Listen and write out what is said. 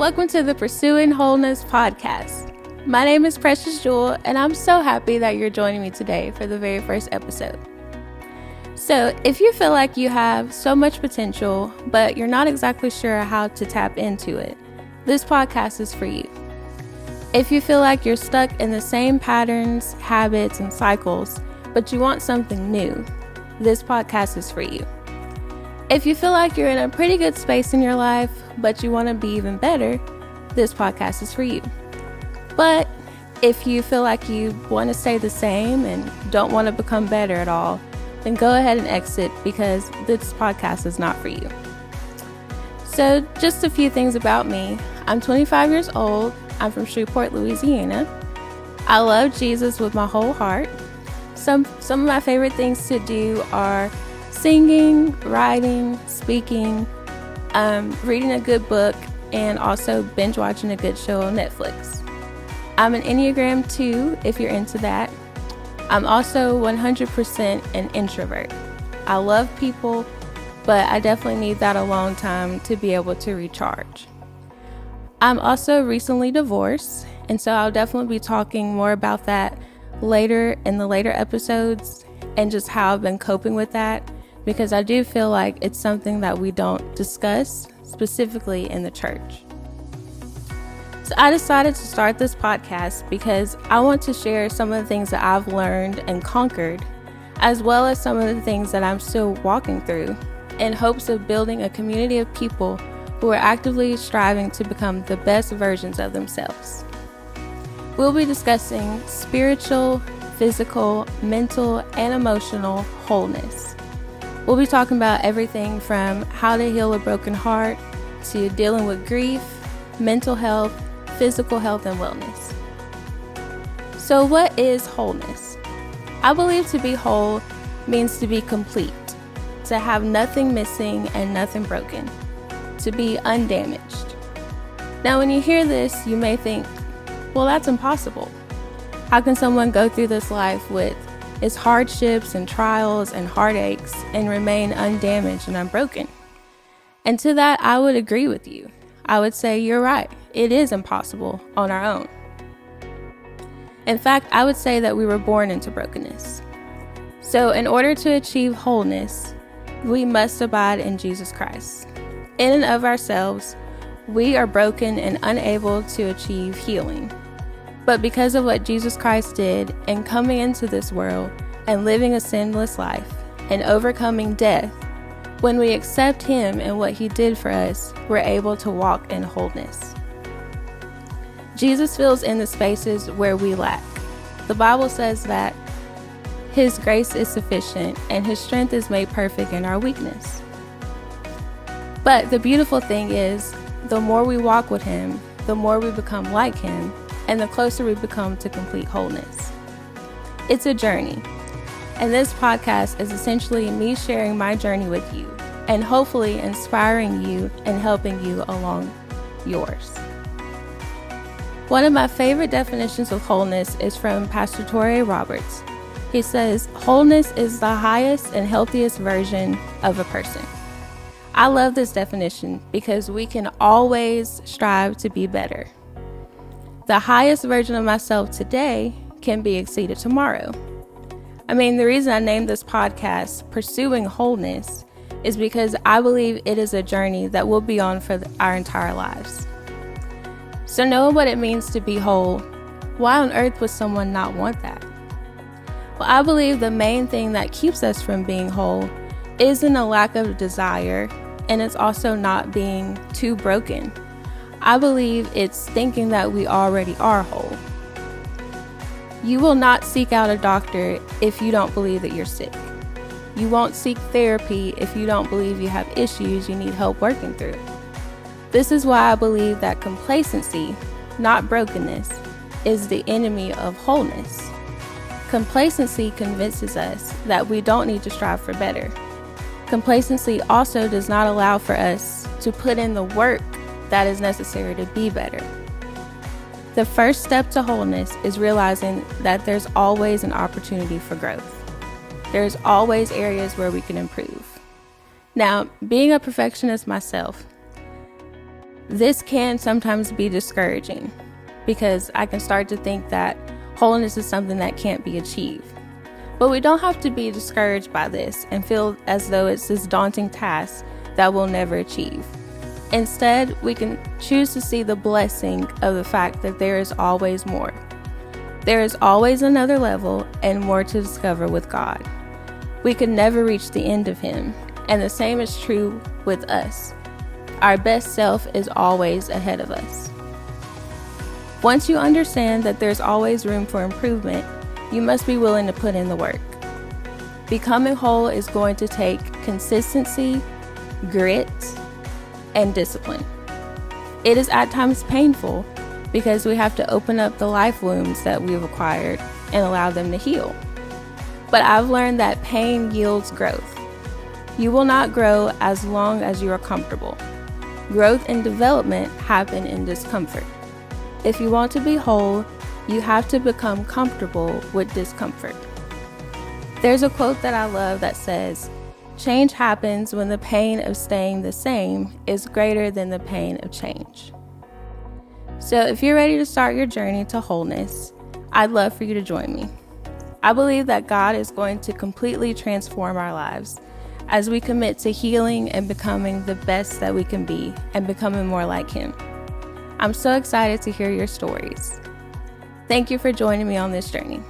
Welcome to the Pursuing Wholeness podcast. My name is Precious Jewel, and I'm so happy that you're joining me today for the very first episode. So, if you feel like you have so much potential, but you're not exactly sure how to tap into it, this podcast is for you. If you feel like you're stuck in the same patterns, habits, and cycles, but you want something new, this podcast is for you. If you feel like you're in a pretty good space in your life, but you want to be even better, this podcast is for you. But if you feel like you want to stay the same and don't want to become better at all, then go ahead and exit because this podcast is not for you. So just a few things about me. I'm 25 years old. I'm from Shreveport, Louisiana. I love Jesus with my whole heart. Some of my favorite things to do are singing, writing, speaking, reading a good book, and also binge watching a good show on Netflix. I'm an Enneagram 2 if you're into that. I'm also 100% an introvert. I love people, but I definitely need that alone time to be able to recharge. I'm also recently divorced, and so I'll definitely be talking more about that later in the later episodes and just how I've been coping with that, because I do feel like it's something that we don't discuss specifically in the church. So I decided to start this podcast because I want to share some of the things that I've learned and conquered, as well as some of the things that I'm still walking through, in hopes of building a community of people who are actively striving to become the best versions of themselves. We'll be discussing spiritual, physical, mental, and emotional wholeness. We'll be talking about everything from how to heal a broken heart to dealing with grief, mental health, physical health, and wellness. So what is wholeness? I believe to be whole means to be complete, to have nothing missing and nothing broken, to be undamaged. Now, when you hear this, you may think, well, that's impossible. How can someone go through this life with its hardships and trials and heartaches and remain undamaged and unbroken? And to that, I would agree with you. I would say you're right. It is impossible on our own. In fact, I would say that we were born into brokenness. So in order to achieve wholeness, we must abide in Jesus Christ. In and of ourselves, we are broken and unable to achieve healing. But because of what Jesus Christ did in coming into this world and living a sinless life and overcoming death, when we accept Him and what He did for us, we're able to walk in wholeness. Jesus fills in the spaces where we lack. The Bible says that His grace is sufficient and His strength is made perfect in our weakness. But the beautiful thing is, the more we walk with Him, the more we become like Him, and the closer we become to complete wholeness. It's a journey, and this podcast is essentially me sharing my journey with you, and hopefully inspiring you and helping you along yours. One of my favorite definitions of wholeness is from Pastor Torrey Roberts. He says, wholeness is the highest and healthiest version of a person. I love this definition because we can always strive to be better. The highest version of myself today can be exceeded tomorrow. I mean, the reason I named this podcast Pursuing Wholeness is because I believe it is a journey that we'll be on for our entire lives. So knowing what it means to be whole, why on earth would someone not want that? Well, I believe the main thing that keeps us from being whole isn't a lack of desire, and it's also not being too broken. I believe it's thinking that we already are whole. You will not seek out a doctor if you don't believe that you're sick. You won't seek therapy if you don't believe you have issues you need help working through. This is why I believe that complacency, not brokenness, is the enemy of wholeness. Complacency convinces us that we don't need to strive for better. Complacency also does not allow for us to put in the work that is necessary to be better. The first step to wholeness is realizing that there's always an opportunity for growth. There's always areas where we can improve. Now, being a perfectionist myself, This can sometimes be discouraging because I can start to think that wholeness is something that can't be achieved. But we don't have to be discouraged by this and feel as though it's this daunting task that we'll never achieve. Instead, we can choose to see the blessing of the fact that there is always more. There is always another level and more to discover with God. We can never reach the end of Him, and the same is true with us. Our best self is always ahead of us. Once you understand that there's always room for improvement, you must be willing to put in the work. Becoming whole is going to take consistency, grit, and discipline. It is at times painful because we have to open up the life wounds that we've acquired and allow them to heal. But I've learned that pain yields growth. You will not grow as long as you are comfortable. Growth and development happen in discomfort. If you want to be whole, you have to become comfortable with discomfort. There's a quote that I love that says, "Change happens when the pain of staying the same is greater than the pain of change." So if you're ready to start your journey to wholeness, I'd love for you to join me. I believe that God is going to completely transform our lives as we commit to healing and becoming the best that we can be and becoming more like Him. I'm so excited to hear your stories. Thank you for joining me on this journey.